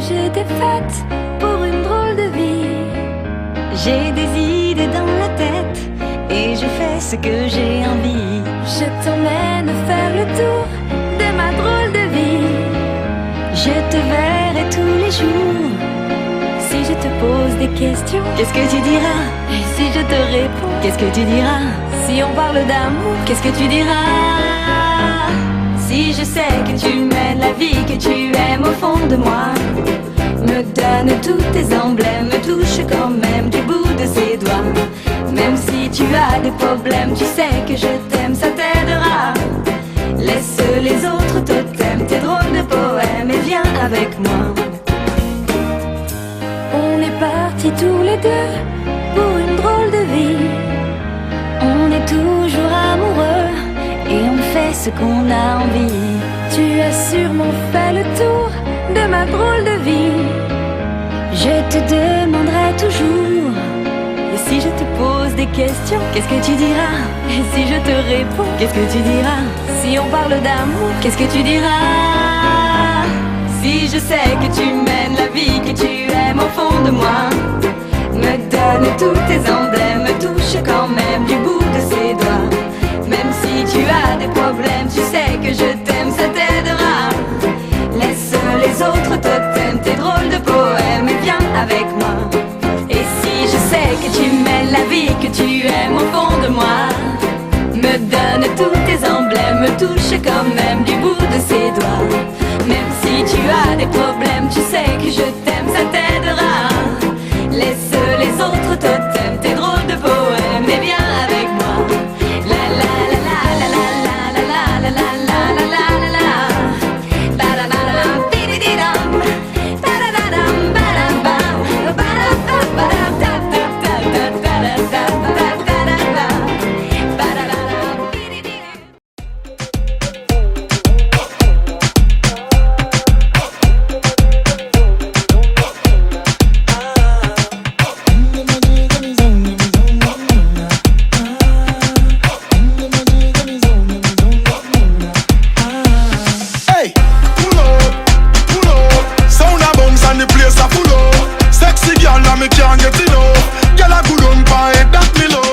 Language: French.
je t'ai faite pour une drôle de vie. J'ai des idées dans la tête et je fais ce que j'ai envie. Je t'emmène faire le tour de ma drôle de vie. Je te verrai tous les jours. Si je te pose des questions, qu'est-ce que tu diras? Et si je te réponds, qu'est-ce que tu diras? Si on parle d'amour, qu'est-ce que tu diras? Si je sais que tu mènes la vie que tu aimes au fond de moi, me donne tous tes emblèmes, me touche quand même du bout de ses doigts. Même si tu as des problèmes, tu sais que je t'aime, ça t'aidera. Laisse les autres totems, tes drôles de poèmes et viens avec moi. On est partis tous les deux pour une drôle de vie. On est toujours amoureux et on fait ce qu'on a envie. Tu as sûrement fait le tour de ma drôle de vie. Je te demanderai toujours. Et si je te pose des questions, qu'est-ce que tu diras? Et si je te réponds, qu'est-ce que tu diras? Si on parle d'amour, qu'est-ce que tu diras? Si je sais que tu mènes la vie que tu aimes au fond de moi, me donne tous tes emblèmes, me touche quand même du bout de ses doigts. Même si tu as des problèmes, tu sais que je t'aime, ça t'aidera. Laisse les autres totems, tes drôles de poèmes et viens avec moi. Et si je sais que tu mènes la vie que tu aimes au fond de moi, me donne tous tes emblèmes, me touche quand même du bout de ses doigts. Même si tu as des problèmes, tu sais que je t'aime, ça t'aidera. Laisse les autres totems, tes drôles de poèmes et viens avec moi. La la la la la la la la la la la la la la la. Ba da ba da dam, di di di dam. Da da da dam, ba dam bam. Ba da ba ba dam, da da da da da da da da da da da. Ba da da dam, di di di dam. Hey, pull up, sound a bounce and the place a full up. Sexy girl, and me can't get enough. Girl a good on by that me love.